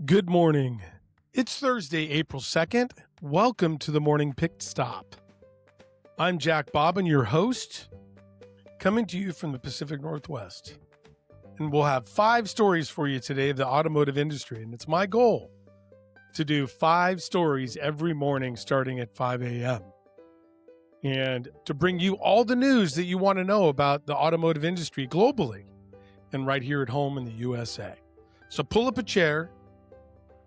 Good morning. It's Thursday, April 2nd. Welcome to the Morning Pitstop. I'm Jack Bobbin, your host, coming to you from the Pacific Northwest. And we'll have 5 stories for you today of the automotive industry. And it's my goal to do 5 stories every morning starting at 5 a.m. and to bring you all the news that you want to know about the automotive industry globally and right here at home in the USA. So pull up a chair,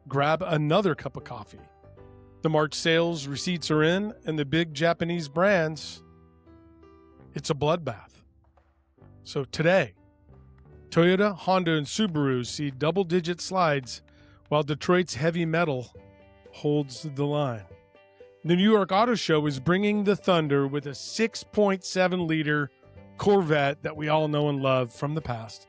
grab another cup of coffee. The March sales receipts are in, and the big Japanese brands, it's a bloodbath. So today, Toyota, Honda, and Subaru see double-digit slides while Detroit's heavy metal holds the line. The New York Auto Show is bringing the thunder with a 6.7-liter Corvette that we all know and love from the past,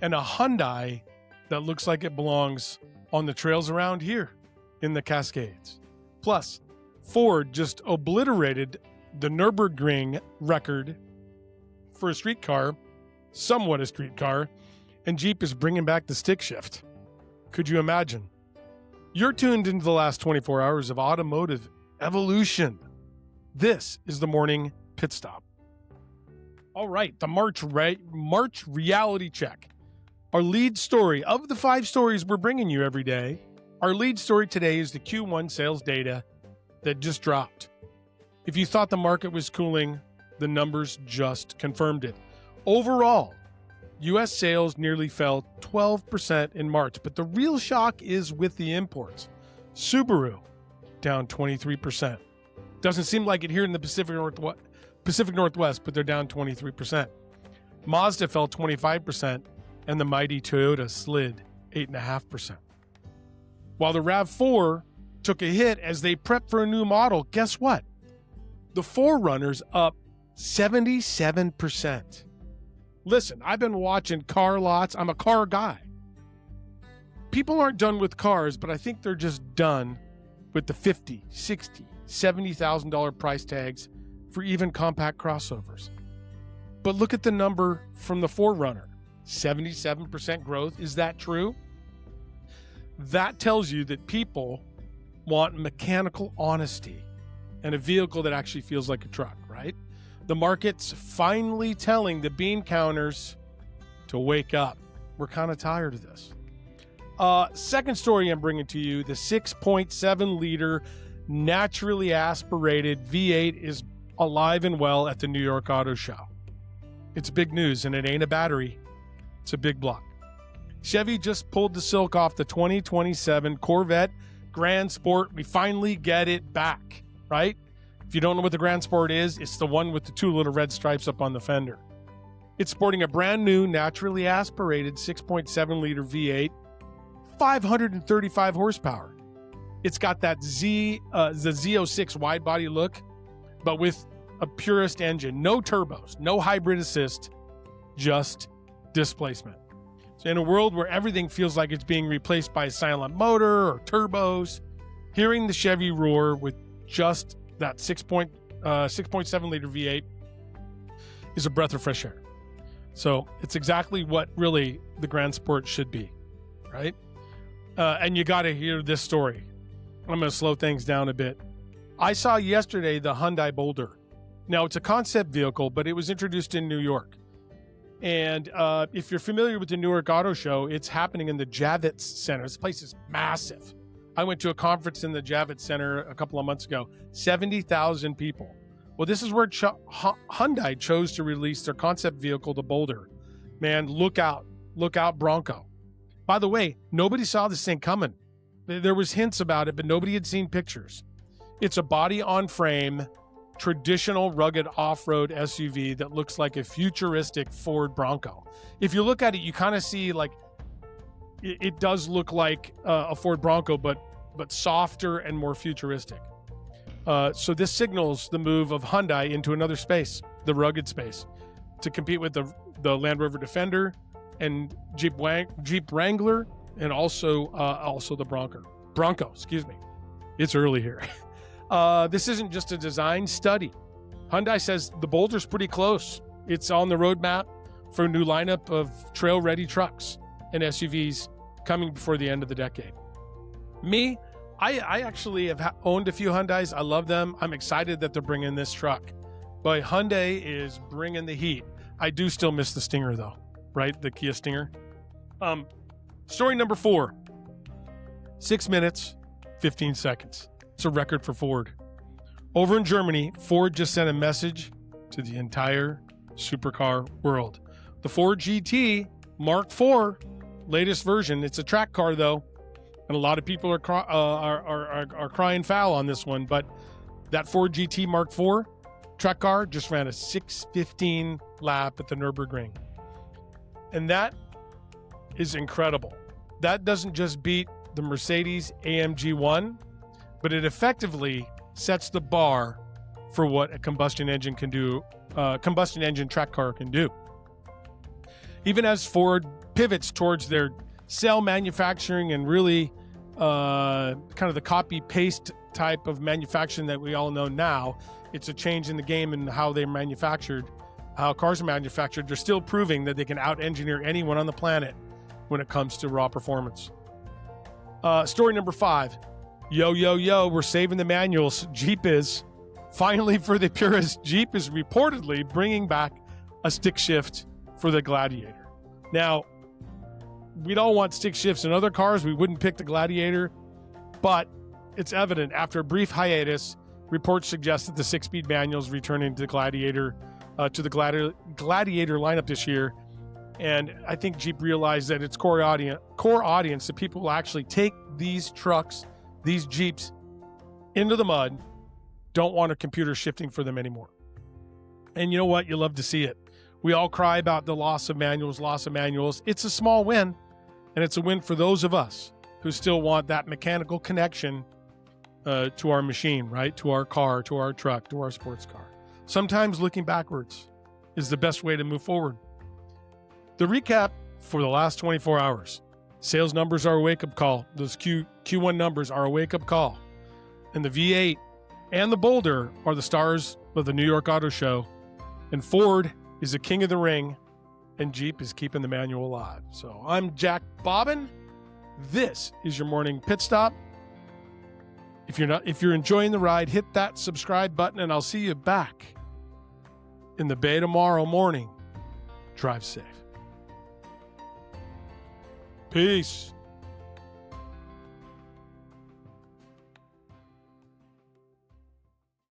and a Hyundai that looks like it belongs on the trails around here in the Cascades. Plus, Ford just obliterated the Nürburgring record for a street car, somewhat a street car, and Jeep is bringing back the stick shift. Could you imagine? You're tuned into the last 24 hours of automotive evolution. This is the Morning Pit Stop. All right, the March reality check. Our lead story of the 5 stories we're bringing you every day, our lead story today is the Q1 sales data that just dropped. If you thought the market was cooling, the numbers just confirmed it. Overall, U.S. sales nearly fell 12% in March, but the real shock is with the imports. Subaru, down 23%. Doesn't seem like it here in the Pacific Northwest, but they're down 23%. Mazda fell 25%. And the mighty Toyota slid 8.5%. While the RAV4 took a hit as they prep for a new model, guess what? The 4Runner's up 77%. Listen, I've been watching car lots. I'm a car guy. People aren't done with cars, but I think they're just done with the $50,000, $60,000, $70,000 price tags for even compact crossovers. But look at the number from the 4Runner. 77% growth. Is that true? That tells you that people want mechanical honesty and a vehicle that actually feels like a truck, right? The market's finally telling the bean counters to wake up. We're kind of tired of this. Second story I'm bringing to you, the 6.7-liter naturally aspirated V8 is alive and well at the New York Auto Show. It's big news, and it ain't a battery. It's a big block. Chevy just pulled the silk off the 2027 Corvette Grand Sport. We finally get it back, right? If you don't know what the Grand Sport is, it's the one with the 2 little red stripes up on the fender. It's sporting a brand new, naturally aspirated 6.7-liter V8, 535 horsepower. It's got that the Z06 wide body look, but with a purist engine. No turbos, no hybrid assist, just displacement. So in a world where everything feels like it's being replaced by a silent motor or turbos, hearing the Chevy roar with just that 6.7-liter V8 is a breath of fresh air. So it's exactly what really the Grand Sport should be, right? And you got to hear this story. I'm going to slow things down a bit. I saw yesterday the Hyundai Boulder. Now, it's a concept vehicle, but it was introduced in New York. And if you're familiar with the New York Auto Show, it's happening in the Javits Center. This place is massive. I went to a conference in the Javits Center a couple of months ago. 70,000 people. Well, this is where Hyundai chose to release their concept vehicle, the Boulder. Man, look out Bronco. By the way, nobody saw this thing coming. There was hints about it, but nobody had seen pictures. It's a body-on-frame, traditional rugged off-road SUV that looks like a futuristic Ford Bronco. If you look at it, you kind of see like it does look like a Ford Bronco, but softer and more futuristic. So this signals the move of Hyundai into another space, the rugged space, to compete with the Land Rover Defender and Jeep Wrangler, and also the Bronco. Excuse me. It's early here. This isn't just a design study. Hyundai says the Boulder's pretty close. It's on the roadmap for a new lineup of trail-ready trucks and SUVs coming before the end of the decade. Me, I actually have owned a few Hyundais. I love them. I'm excited that they're bringing this truck. But Hyundai is bringing the heat. I do still miss the Stinger, though, right? The Kia Stinger. Story number 4. 6 minutes, 15 seconds. It's a record for Ford. Over in Germany, Ford just sent a message to the entire supercar world. The Ford GT Mark IV, latest version. It's a track car, though, and a lot of people are crying foul on this one. But that Ford GT Mark IV track car just ran a 6:15 lap at the Nürburgring, and that is incredible. That doesn't just beat the Mercedes AMG 1, but it effectively sets the bar for what a combustion engine can do, combustion engine track car can do. Even as Ford pivots towards their cell manufacturing and really kind of the copy-paste type of manufacturing that we all know now, it's a change in the game and how they're manufactured, how cars are manufactured. They're still proving that they can out-engineer anyone on the planet when it comes to raw performance. Story number 5. Yo, we're saving the manuals. Jeep is. Finally, for the purist, Jeep is reportedly bringing back a stick shift for the Gladiator. Now, we'd all want stick shifts in other cars. We wouldn't pick the Gladiator, but it's evident after a brief hiatus, reports suggest that the 6-speed manual is returning to the Gladiator lineup this year. And I think Jeep realized that its core audience, the people who actually take these trucks, these Jeeps into the mud, don't want a computer shifting for them anymore. And you know what? You love to see it. We all cry about the loss of manuals. It's a small win, and it's a win for those of us who still want that mechanical connection to our machine, right? To our car, to our truck, to our sports car. Sometimes looking backwards is the best way to move forward. The recap for the last 24 hours. Sales numbers are a wake-up call. Those Q1 numbers are a wake-up call. And the V8 and the Boulder are the stars of the New York Auto Show. And Ford is the king of the ring, and Jeep is keeping the manual alive. So I'm Jack Bobbin. This is your morning pit stop. If you're enjoying the ride, hit that subscribe button, and I'll see you back in the bay tomorrow morning. Drive safe. Peace.